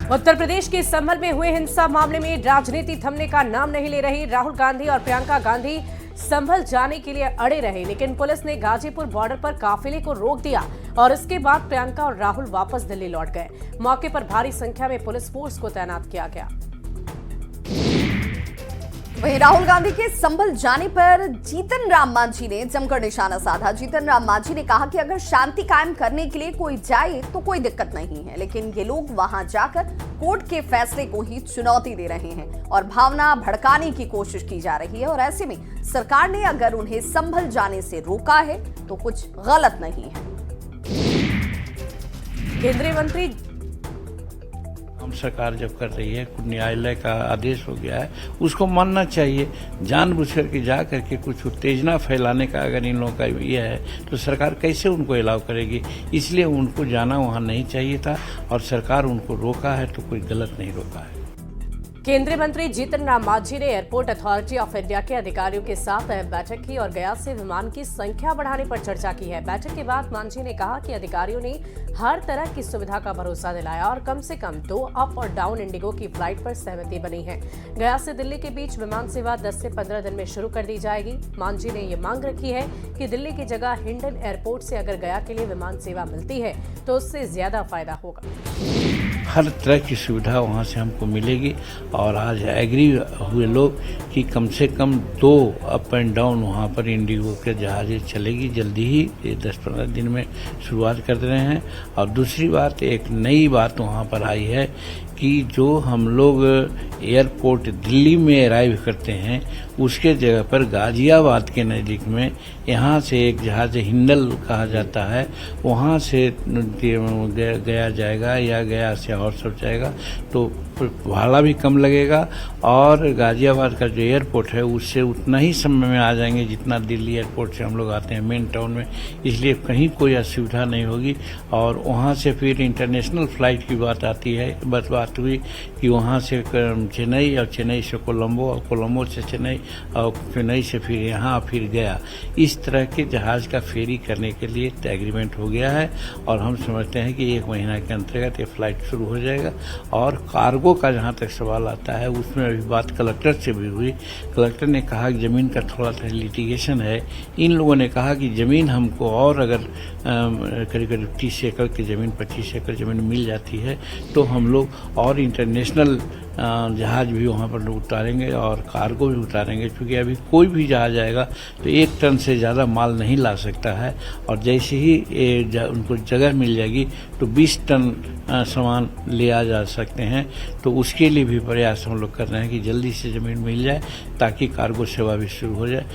उत्तर प्रदेश के संभल में हुए हिंसा मामले में राजनीति थमने का नाम नहीं ले रही। राहुल गांधी और प्रियंका गांधी संभल जाने के लिए अड़े रहे, लेकिन पुलिस ने गाजीपुर बॉर्डर पर काफिले को रोक दिया और इसके बाद प्रियंका और राहुल वापस दिल्ली लौट गए। मौके पर भारी संख्या में पुलिस फोर्स को तैनात किया गया। वहीं राहुल गांधी के संभल जाने पर जीतन राम मांझी ने जमकर निशाना साधा। जीतन राम मांझी ने कहा कि अगर शांति कायम करने के लिए कोई जाए तो कोई दिक्कत नहीं है, लेकिन ये लोग वहां जाकर कोर्ट के फैसले को ही चुनौती दे रहे हैं और भावना भड़काने की कोशिश की जा रही है। और ऐसे में सरकार ने अगर उन्हें संभल जाने से रोका है तो कुछ गलत नहीं है। केंद्रीय मंत्री सरकार जब कर रही है, कुछ न्यायालय का आदेश हो गया है, उसको मानना चाहिए। जानबूझकर के जा करके कुछ उत्तेजना फैलाने का अगर इन लोगों का ये है तो सरकार कैसे उनको अलाउ करेगी। इसलिए उनको जाना वहाँ नहीं चाहिए था और सरकार उनको रोका है तो कोई गलत नहीं रोका है। केंद्रीय मंत्री जीतन राम मांझी ने एयरपोर्ट अथॉरिटी ऑफ इंडिया के अधिकारियों के साथ बैठक की और गया से विमान की संख्या बढ़ाने पर चर्चा की है। बैठक के बाद मांझी ने कहा कि अधिकारियों ने हर तरह की सुविधा का भरोसा दिलाया और कम से कम 2 अप और डाउन इंडिगो की फ्लाइट पर सहमति बनी है। गया से दिल्ली के बीच विमान सेवा 10 से 15 दिन में शुरू कर दी जाएगी। मांझी ने ये मांग रखी है कि दिल्ली की जगह हिंडन एयरपोर्ट से अगर गया के लिए विमान सेवा मिलती है तो उससे ज्यादा फायदा होगा। हर तरह की सुविधा वहाँ से हमको मिलेगी और आज एग्री हुए लोग कि कम से कम 2 अप एंड डाउन वहाँ पर इंडिगो के जहाज़ें चलेगी जल्दी ही। ये 10-15 दिन में शुरुआत कर रहे हैं। और दूसरी बात, एक नई बात वहाँ पर आई है कि जो हम लोग एयरपोर्ट दिल्ली में अराइव करते हैं उसके जगह पर गाजियाबाद के नज़दीक में यहाँ से एक जहाज़ हिंडल कहा जाता है, वहाँ से गया जाएगा या गया से और सब जाएगा तो भाड़ा भी कम लगेगा और गाजियाबाद का जो एयरपोर्ट है उससे उतना ही समय में आ जाएंगे जितना दिल्ली एयरपोर्ट से हम लोग आते हैं मेन टाउन में। इसलिए कहीं कोई असुविधा नहीं होगी। और वहाँ से फिर इंटरनेशनल फ्लाइट की बात आती है। बस बात हुई कि वहाँ से चेन्नई और चेन्नई से कोलंबो और कोलंबो से चेन्नई और चेन्नई से फिर यहाँ फिर गया, इस तरह के जहाज़ का फेरी करने के लिए एग्रीमेंट हो गया है। और हम समझते हैं कि 1 महीना के अंतर्गत ये फ्लाइट शुरू हो जाएगा। और कार्गो का जहाँ तक सवाल आता है उसमें अभी बात कलेक्टर से भी हुई। कलेक्टर ने कहा कि ज़मीन का थोड़ा सा लिटिगेशन है। इन लोगों ने कहा कि ज़मीन हमको और अगर करीब करीब 30 एकड़ की ज़मीन 25 एकड़ ज़मीन मिल जाती है तो हम लोग और इंटरनेशनल जहाज़ भी वहाँ पर उतारेंगे और कार्गो भी उतारेंगे, क्योंकि अभी कोई भी जहाज़ आएगा तो 1 टन से ज़्यादा माल नहीं ला सकता है। और जैसे ही उनको जगह मिल जाएगी तो 20 टन सामान ले आ जा सकते हैं। तो उसके लिए भी प्रयास हम लोग कर रहे हैं कि जल्दी से ज़मीन मिल जाए ताकि कार्गो सेवा भी शुरू हो जाए।